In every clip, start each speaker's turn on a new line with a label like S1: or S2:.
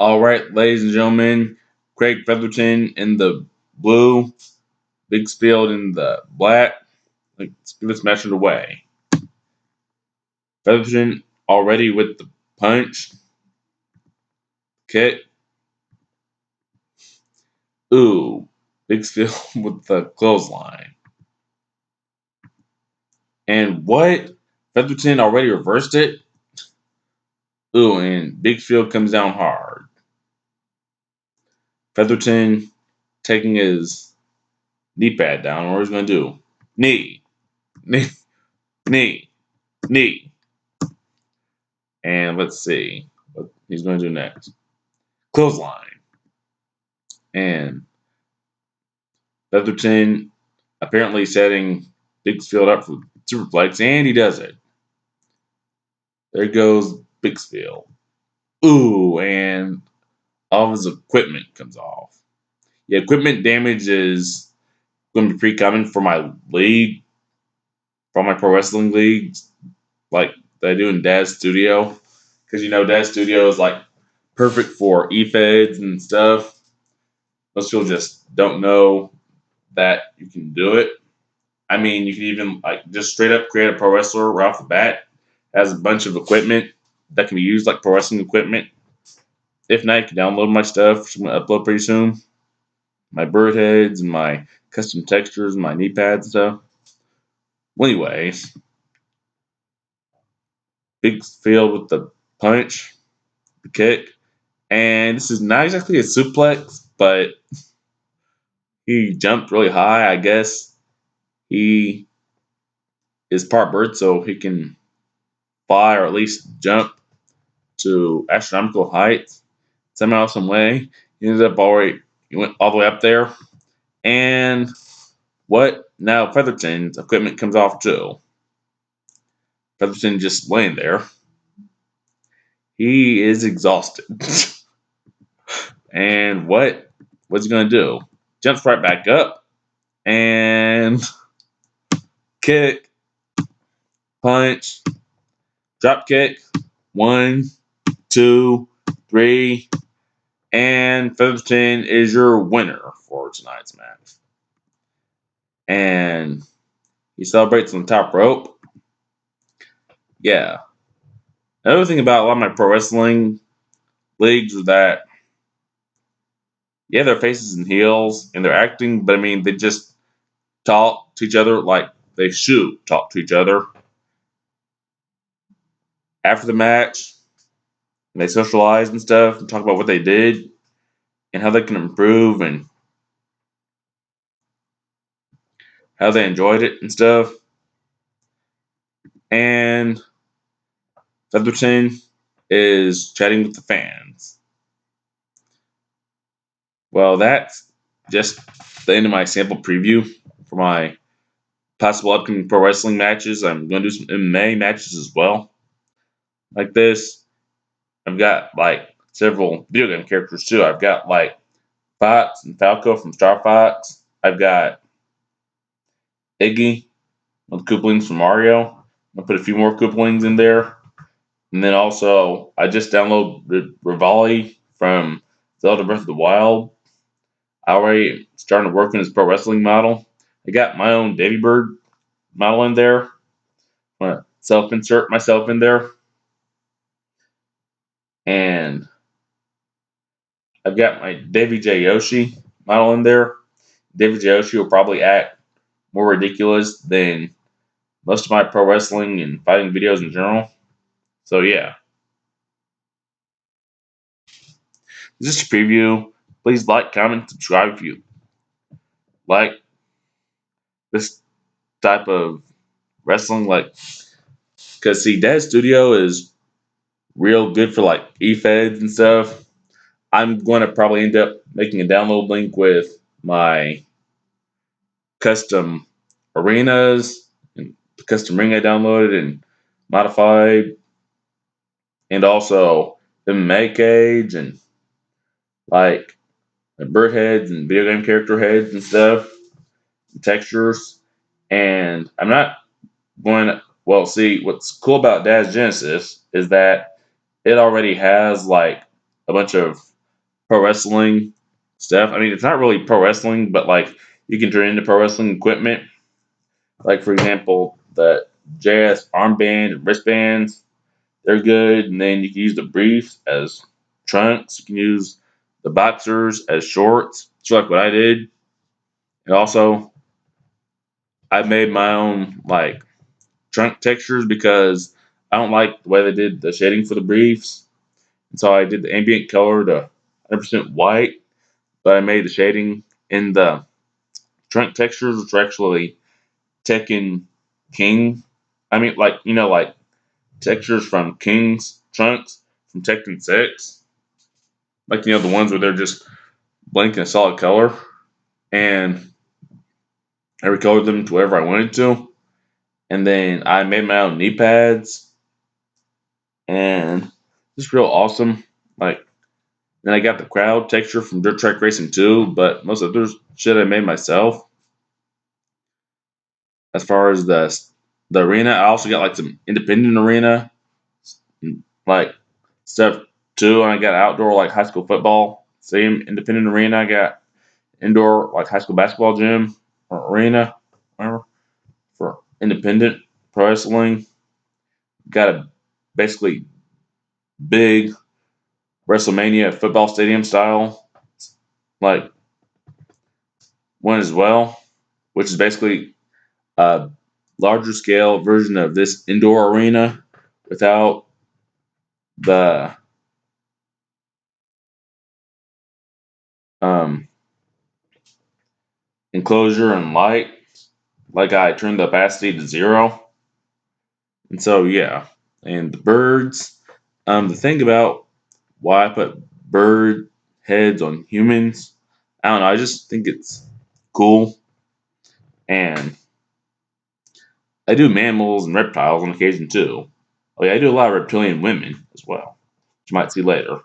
S1: All right, ladies and gentlemen, Craig Featherton in the blue, Beaksfield in the black. Let's give this match away. Featherton already with the punch, kick. Ooh, Beaksfield with the clothesline. And what? Featherton already reversed it? Ooh, and Beaksfield comes down hard. Featherton taking his knee pad down. What he's going to do? Knee, knee, knee, knee. And let's see what he's going to do next. Clothesline. And Featherton apparently setting Beaksfield up for superplex, and he does it. There goes Beaksfield. Ooh, and all of his equipment comes off. Yeah, equipment damage is going to be pretty common for my league, for my pro wrestling leagues, like that I do in Daz Studio. Because, Daz Studio is like perfect for e-feds and stuff. Most people just don't know that you can do it. I mean, you can even like just straight up create a pro wrestler right off the bat. Has a bunch of equipment that can be used like pro wrestling equipment. If not, you can download my stuff, which I'm gonna upload pretty soon. My bird heads and my custom textures and my knee pads and stuff. Well, anyways, big field with the punch, the kick, and this is not exactly a suplex, but he jumped really high. I guess he is part bird, so he can fly or at least jump to astronomical heights. Somehow, some way, he ended up he went all the way up there. And what? Now Featherton's equipment comes off too. Featherton just laying there. He is exhausted. And what? What's he gonna do? Jumps right back up and kick, punch, drop kick. 1, 2, 3, and Featherton is your winner for tonight's match. And he celebrates on the top rope. Yeah. Another thing about a lot of my pro wrestling leagues is that, yeah, they're faces and heels and they're acting, but I mean, they just talk to each other like they should talk to each other after the match. And they socialize and stuff and talk about what they did and how they can improve and how they enjoyed it and stuff. And Featherton is chatting with the fans. Well, that's just the end of my sample preview for my possible upcoming pro wrestling matches. I'm going to do some MMA matches as well. Like this, I've got like several video game characters too. I've got like Fox and Falco from Star Fox. I've got Iggy with Koopalings from Mario. I'll put a few more Koopalings in there. And then also, I just downloaded Rivali from Zelda Breath of the Wild. I already started working as pro wrestling model. I got my own Daveybird model in there. I'm going to self-insert myself in there. And I've got my Davy J. Yoshi model in there. Davy J. Yoshi will probably act more ridiculous than most of my pro wrestling and fighting videos in general. So, yeah. Just a preview. Please like, comment, subscribe if you like this type of wrestling. Like, because, see, Daz Studio is real good for, like, e-feds and stuff. I'm going to probably end up making a download link with my custom arenas and the custom ring I downloaded and modified, and also MMA cage and like bird heads and video game character heads and stuff, and textures. And I'm not going to, well, see, what's cool about Daz Genesis is that it already has like a bunch of pro wrestling stuff. I mean, it's not really pro wrestling, but like you can turn into pro wrestling equipment. Like for example, the JS armband and wristbands, they're good. And then you can use the briefs as trunks. You can use the boxers as shorts. So like what I did. And also I made my own like trunk textures because I don't like the way they did the shading for the briefs. And so I did the ambient color to 100% white, but I made the shading in the trunk textures, which are actually Tekken King. I mean, like, like textures from King's trunks from Tekken 6. Like, the ones where they're just blank and a solid color. And I recolored them to wherever I wanted to. And then I made my own knee pads. And it's real awesome. Like, then I got the crowd texture from Dirt Track Racing 2, but most of the shit I made myself. As far as the arena, I also got like some independent arena like stuff too, and I got outdoor like high school football. Same independent arena. I got indoor like high school basketball gym or arena, whatever, for independent pro wrestling. Got a basically big WrestleMania football stadium style like one as well, which is basically a larger scale version of this indoor arena without the um, enclosure and light. Like I turned the opacity to 0. And so yeah. And the birds. The thing about why I put bird heads on humans, I don't know, I just think it's cool. And I do mammals and reptiles on occasion too. Like I do a lot of reptilian women as well, which you might see later.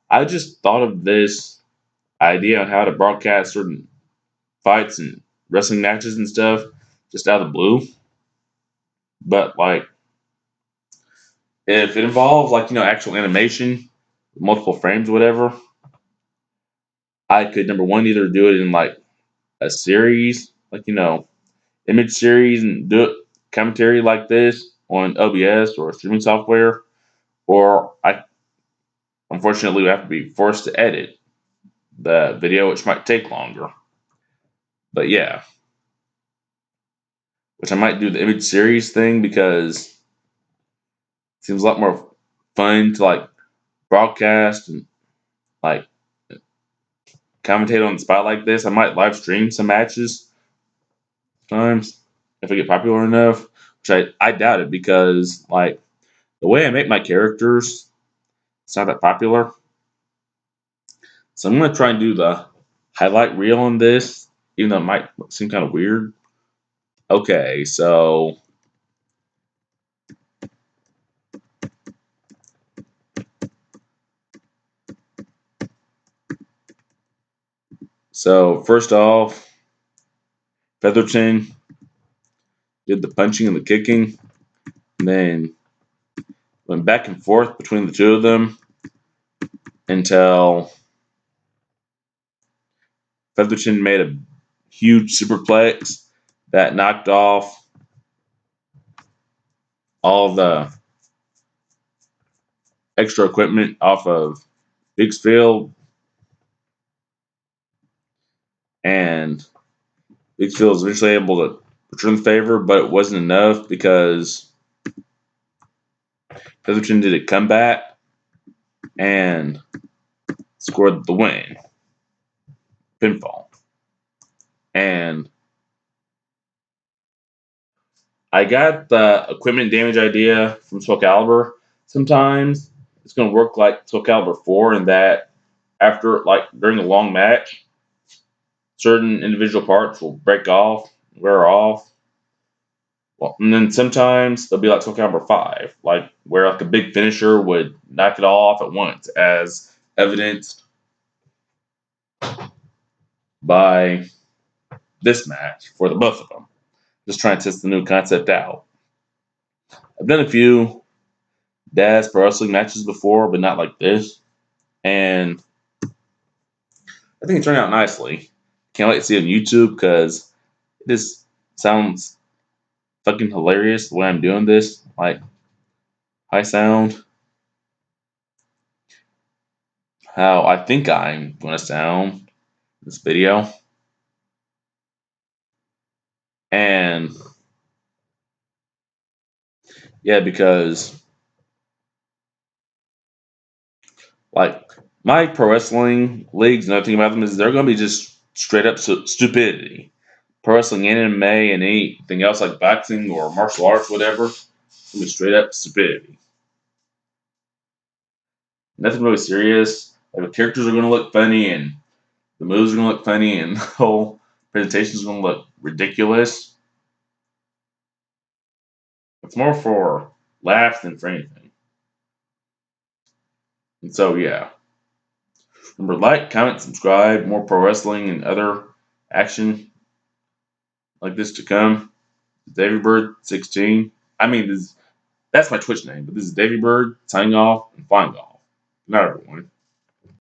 S1: I just thought of this idea on how to broadcast certain fights and wrestling matches and stuff just out of the blue. But like if it involves like actual animation, multiple frames, or whatever, I could number one either do it in like a series, like image series, and do it commentary like this on OBS or streaming software, or I unfortunately would have to be forced to edit the video, which might take longer. But yeah, which I might do the image series thing because it seems a lot more fun to like broadcast and like commentate on the spot like this. I might live stream some matches times if I get popular enough, which I doubt it because like the way I make my characters, it's not that popular. So I'm gonna try and do the highlight reel on this, even though it might seem kind of weird. Okay, so first off, Featherton did the punching and the kicking, and then went back and forth between the two of them until Featherton made a huge superplex that knocked off all the extra equipment off of Beaksfield, and Beaksfield was eventually able to return the favor, but it wasn't enough because Featherton did a comeback and scored the win, pinfall. And I got the equipment damage idea from Soul Calibur. Sometimes it's going to work like Soul Calibur 4 in that after, like, during a long match, certain individual parts will break off, wear off. Well, and then sometimes they'll be like Soul Calibur 5, like where like a big finisher would knock it all off at once, as evidenced by this match for the both of them. Just trying to test the new concept out. I've done a few Daz Pro Wrestling matches before, but not like this. and I think it turned out nicely. Can't wait to see it on YouTube because this sounds fucking hilarious the way I'm doing this. Like high sound, how I think I'm gonna sound in this video, and yeah, because like my pro wrestling leagues, another thing about them is they're gonna be just straight up stupidity. Pro wrestling, anime, and anything else like boxing or martial arts, whatever, it's gonna be straight up stupidity. Nothing really serious. Like the characters are gonna look funny, and the moves are gonna look funny, and the whole presentation is gonna look ridiculous. It's more for laughs than for anything. And so yeah. Remember, like, comment, subscribe, more pro wrestling and other action like this to come. Daveybird16. I mean, that's my Twitch name, but this is Daveybird signing off and flying off. Good night, everyone.